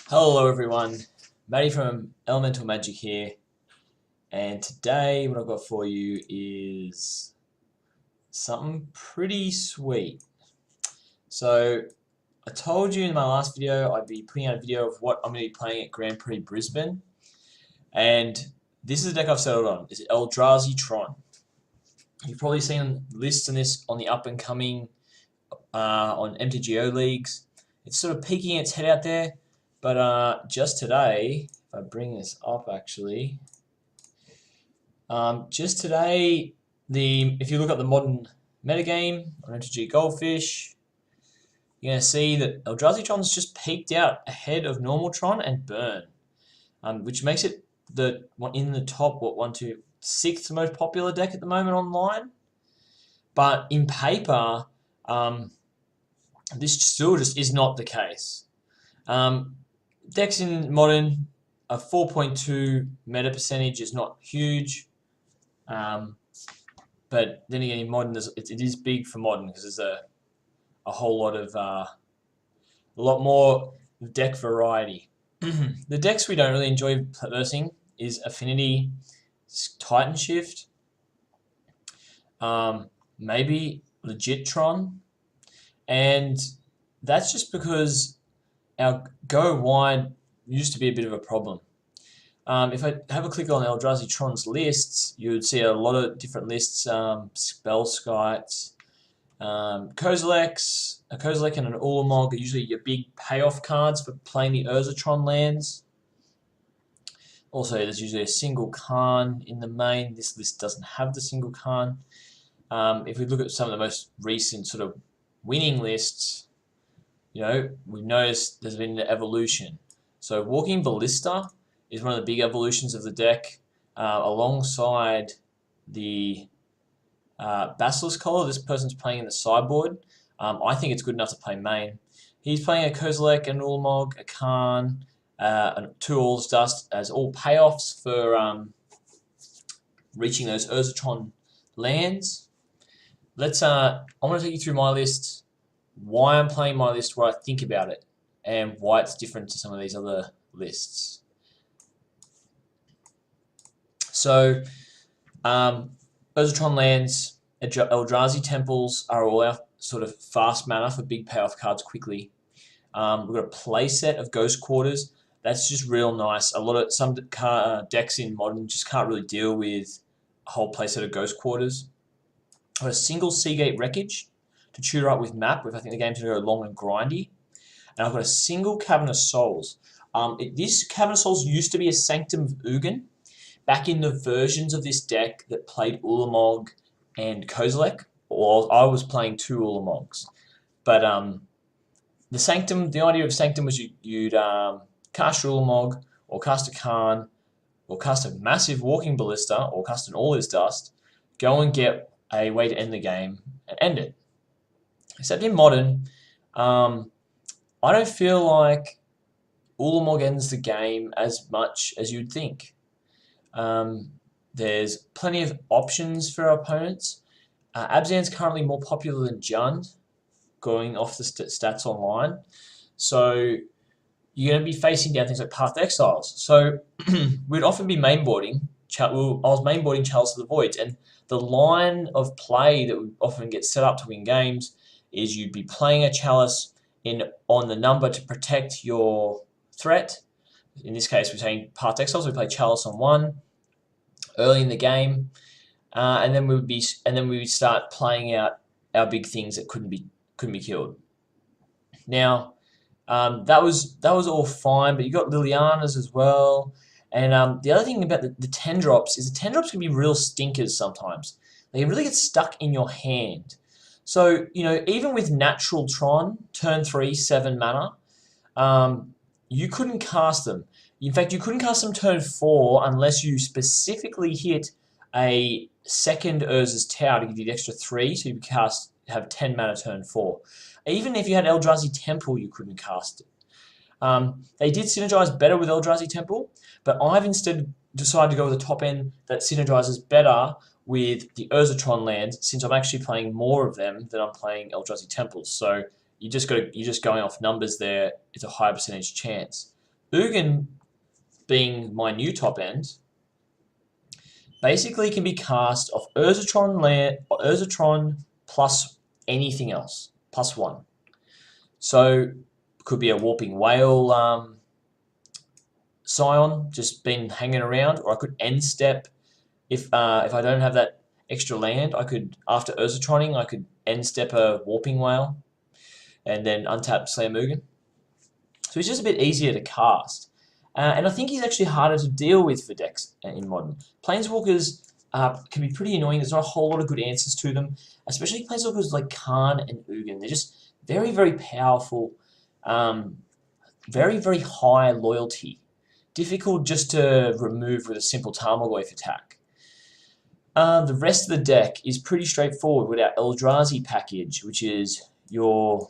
Hello everyone, Matty from Elemental Magic here, and today what I've got for you is something pretty sweet. So I told you in my last video I'd be putting out a video of what I'm going to be playing at Grand Prix Brisbane, and this is the deck I've settled on. It's Eldrazi Tron. You've probably seen lists on this on the up and coming on MTGO leagues. It's sort of peeking its head out there. But just today, if I bring this up actually, just today, if you look at the modern metagame on MTG Goldfish, you're going to see that Eldrazi Tron's just peaked out ahead of normal Tron and Burn, which makes it in the top, sixth most popular deck at the moment online. But in paper, this still just is not the case. Decks in Modern, a 4.2 meta percentage is not huge, but then again in Modern it is big for Modern because there's a whole lot of a lot more deck variety. The decks we don't really enjoy versing is Affinity, Titan Shift, maybe Legit Tron, and that's just because our go wide used to be a bit of a problem. If I have a click on Eldrazi Tron's lists, you would see a lot of different lists, Spell Skites, Kozileks. A Kozilek and an Ulamog are usually your big payoff cards for playing the Urzatron lands. Also, there's usually a single Karn in the main. This list doesn't have the single Karn. If we look at some of the most recent sort of winning lists, we've noticed there's been an evolution. So Walking Ballista is one of the big evolutions of the deck, alongside the Basilisk Collar. This person's playing in the sideboard. I think it's good enough to play main. He's playing a Kozilek, an Ulamog, a Karn, and two All's Dust as all payoffs for reaching those Urzatron lands. I want to take you through my list, why I'm playing my list, what I think about it, and why it's different to some of these other lists. So, Urzatron lands, Eldrazi Temples are all our sort of fast mana for big payoff cards quickly. We've got a play set of Ghost Quarters. That's just real nice. Some decks in Modern just can't really deal with a whole play set of Ghost Quarters. I've got a single Seagate Wreckage to tutor up with map if I think the game's going to go long and grindy. And I've got a single Cavern of Souls. This Cavern of Souls used to be a Sanctum of Ugin back in the versions of this deck that played Ulamog and Kozilek. Or I was playing two Ulamogs. But the idea of Sanctum was you'd cast Ulamog, or cast a Karn, or cast a massive Walking Ballista, or cast an All Is Dust, go and get a way to end the game and end it. Except in Modern, I don't feel like Ulamog ends the game as much as you'd think. There's plenty of options for our opponents. Abzan's currently more popular than Jund, going off the stats online. So you're going to be facing down things like Path Exiles. So we'd often be mainboarding. I was mainboarding Chalice of the Voids, and the line of play that would often get set up to win games is you'd be playing a Chalice on the number to protect your threat. In this case, we're saying Path Exiles. We play Chalice on 1 early in the game, and then we would start playing out our big things that couldn't be killed. Now, that was all fine, but you got Lilianas as well. And the other thing about the 10 drops is the 10 drops can be real stinkers sometimes. They really get stuck in your hand. So, even with Natural Tron, turn 3, 7 mana, you couldn't cast them. In fact, you couldn't cast them turn 4 unless you specifically hit a second Urza's Tower to give you the extra 3, so you have 10 mana turn 4. Even if you had Eldrazi Temple, you couldn't cast it. They did synergize better with Eldrazi Temple, but I've instead decided to go with the top end that synergizes better with the Urzatron lands, since I'm actually playing more of them than I'm playing Eldrazi Temples. So you're just going off numbers there. It's a higher percentage chance. Ugin, being my new top end, basically can be cast off Urzatron plus anything else, plus 1. So could be a Warping Whale Scion just been hanging around, or I could end step if I don't have that extra land. I could, after Urzatroning, I could end step a Warping Whale and then untap Slam Ugin. So he's just a bit easier to cast. And I think he's actually harder to deal with for decks in Modern. Planeswalkers can be pretty annoying. There's not a whole lot of good answers to them, especially Planeswalkers like Karn and Ugin. They're just very, very powerful, very, very high loyalty. Difficult just to remove with a simple Tarmogoyf attack. The rest of the deck is pretty straightforward with our Eldrazi package, which is your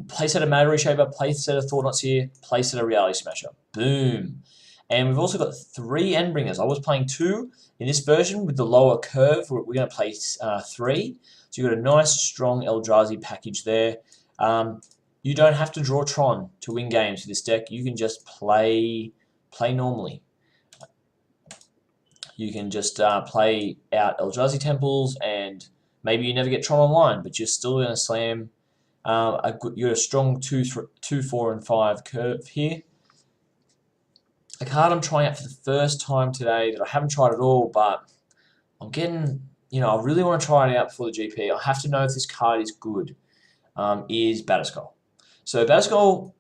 playset of Matter Reshaper, playset of Thought-Knot Seer, playset of Reality Smasher. Boom. And we've also got 3 Endbringers. I was playing 2 in this version with the lower curve. We're going to play 3. So you've got a nice, strong Eldrazi package there. You don't have to draw Tron to win games with this deck. You can just play normally. You can just play out Eldrazi Temples, and maybe you never get Tron online, but you're still going to slam. You're a strong 2, 4, and 5 curve here. A card I'm trying out for the first time today that I haven't tried at all, but I'm getting, I really want to try it out before the GP. I have to know if this card is good, is Batterskull. So Batterskull,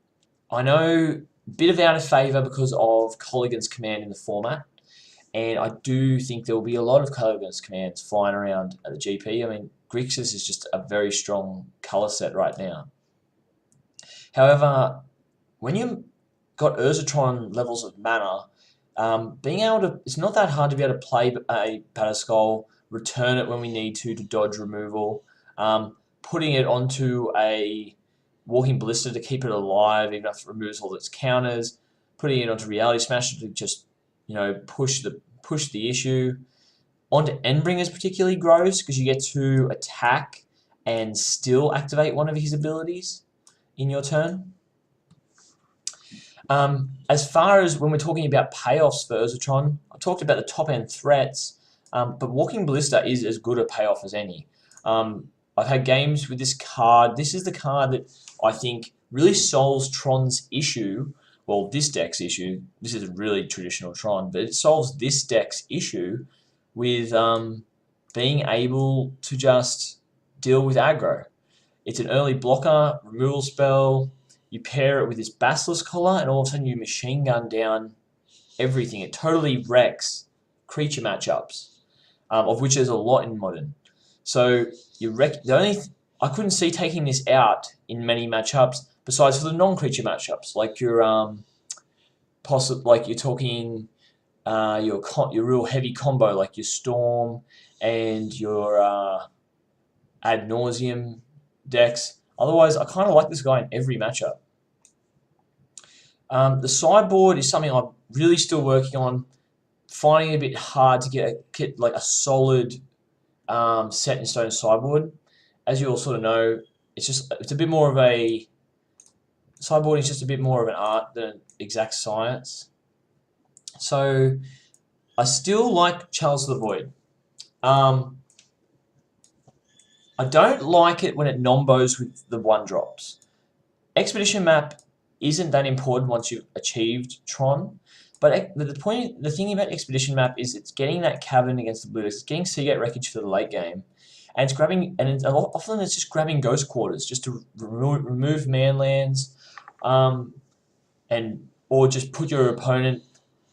I know, a bit of out of favour because of Colligan's command in the format. And I do think there will be a lot of Colligan's commands flying around at the GP. I mean, Grixis is just a very strong colour set right now. However, when you've got Urzatron levels of mana, being able to, it's not that hard to be able to play a Batterskull, return it when we need to dodge removal, putting it onto a Walking Ballista to keep it alive, even if it removes all its counters, putting it onto Reality Smasher to just, push the issue. Onto Endbringers particularly gross because you get to attack and still activate one of his abilities in your turn. As far as when we're talking about payoffs for Urzatron, I talked about the top end threats, but Walking Ballista is as good a payoff as any. I've had games with this card. This is the card that I think really solves Tron's issue. Well, this deck's issue. This is really traditional Tron, but it solves this deck's issue with being able to just deal with aggro. It's an early blocker, removal spell. You pair it with this Basilisk Collar, and all of a sudden you machine gun down everything. It totally wrecks creature matchups, of which there's a lot in Modern. So I couldn't see taking this out in many matchups besides for the non-creature matchups, like your you're talking your real heavy combo, like your Storm and your Ad Nauseam decks. Otherwise, I kind of like this guy in every matchup. The sideboard is something I'm really still working on, finding it a bit hard to get like a solid set in stone sideboard. As you all sort of know, it's a bit more of a sideboarding is just a bit more of an art than exact science. So I still like Chalice of the Void. I don't like it when it nombos with the 1-drops. Expedition Map isn't that important once you've achieved Tron, but the thing about Expedition Map is it's getting that cavern against the blue decks, it's getting Seagate Wreckage for the late game, and often it's just grabbing Ghost Quarters just to remove manlands, or just put your opponent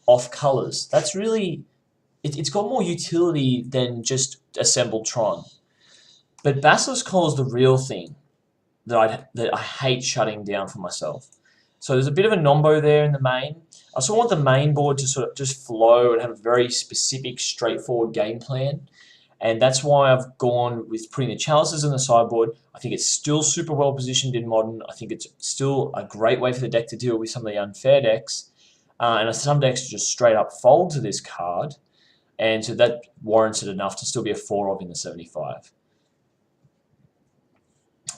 off colors. That's really, it's got more utility than just assembled Tron. But Basilisk Collar is the real thing that I hate shutting down for myself. So there's a bit of a nombo there in the main. I also want the main board to sort of just flow and have a very specific, straightforward game plan. And that's why I've gone with putting the chalices in the sideboard. I think it's still super well positioned in Modern. I think it's still a great way for the deck to deal with some of the unfair decks. And some decks just straight up fold to this card. And so that warrants it enough to still be a 4 of in the 75.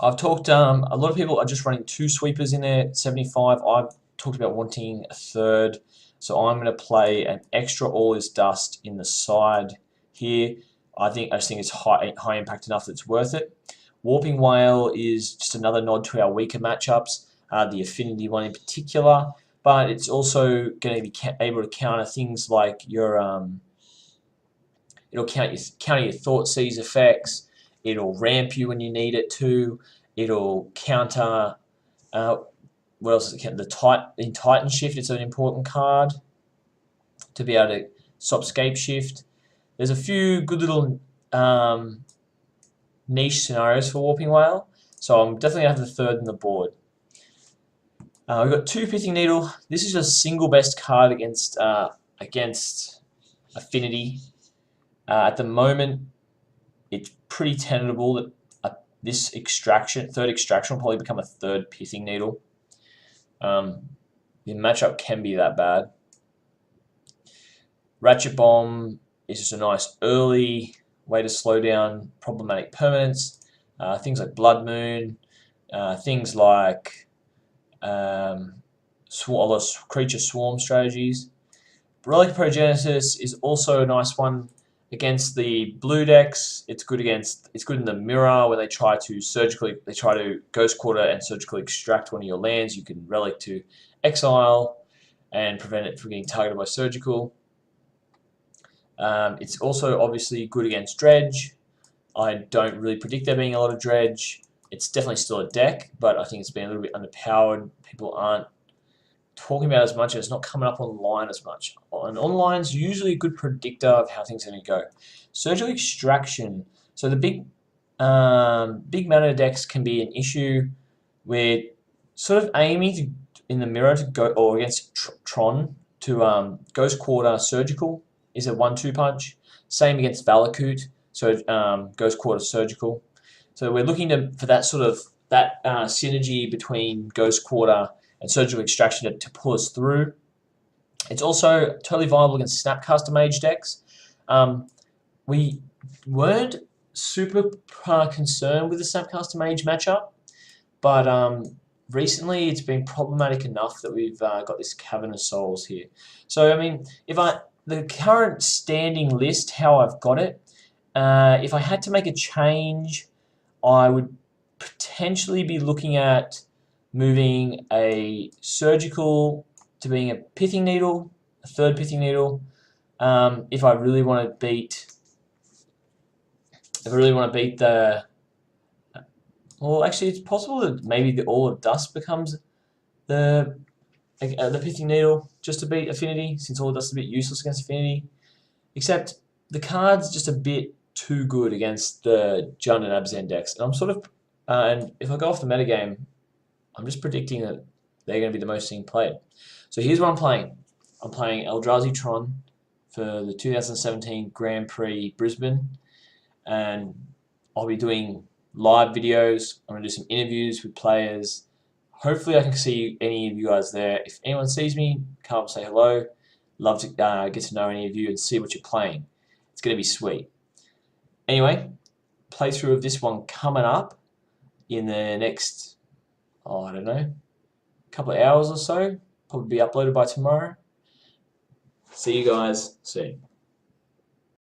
I've talked, a lot of people are just running 2 sweepers in their 75. I've talked about wanting a third, so I'm going to play an extra All Is Dust in the side here. I just think it's high impact enough that it's worth it. Warping Whale is just another nod to our weaker matchups, the Affinity one in particular, but it's also going to be able to counter things like your it'll counter your Thoughtseize effects. It'll ramp you when you need it to. It'll counter. What else? In Titan Shift, it's an important card to be able to stop Scape Shift. There's a few good little niche scenarios for Warping Whale, so I'm definitely going to have the third on the board. We've got 2 Pithing Needle. This is a single best card against Affinity. At the moment, it's pretty tentable that this third extraction will probably become a third Pithing Needle. The matchup can be that bad. Ratchet Bomb is just a nice early way to slow down problematic permanents. Things like Blood Moon, things like creature swarm strategies. Relic Progenesis is also a nice one against the blue decks. It's good in the mirror where they try to Ghost Quarter and surgically extract one of your lands. You can Relic to exile and prevent it from getting targeted by surgical. It's also obviously good against Dredge. I don't really predict there being a lot of Dredge. It's definitely still a deck, but I think it's been a little bit underpowered. People aren't talking about it as much, and it's not coming up online as much. And online is usually a good predictor of how things are going to go. Surgical Extraction. So the big mana decks can be an issue. We're sort of aiming in the mirror to go, or against Tron, to Ghost Quarter Surgical is a 1-2 punch. Same against Valakut, so Ghost Quarter Surgical. So we're looking for that synergy between Ghost Quarter and Surgical Extraction to pull us through. It's also totally viable against Snapcaster Mage decks. We weren't super concerned with the Snapcaster Mage matchup, but recently it's been problematic enough that we've got this Cavern of Souls here. So, I mean, the current standing list, how I've got it, if I had to make a change, I would potentially be looking at moving a Surgical to being a Pithing Needle, a third Pithing Needle. If I really want to beat the, well, actually, it's possible that maybe the All of Dust becomes the Pithing Needle just to beat Affinity, since All of Dust is a bit useless against Affinity. Except the card's just a bit too good against the Jund and Abzan decks, and I'm sort of, and if I go off the metagame, I'm just predicting that they're going to be the most thing played. So here's what I'm playing. I'm playing Eldrazi Tron for the 2017 Grand Prix Brisbane, and I'll be doing live videos. I'm going to do some interviews with players. Hopefully I can see any of you guys there. If anyone sees me, come up and say hello. Love to get to know any of you and see what you're playing. It's going to be sweet. Anyway, playthrough of this one coming up in the next, I don't know, couple of hours or so. Probably be uploaded by tomorrow. See you guys soon.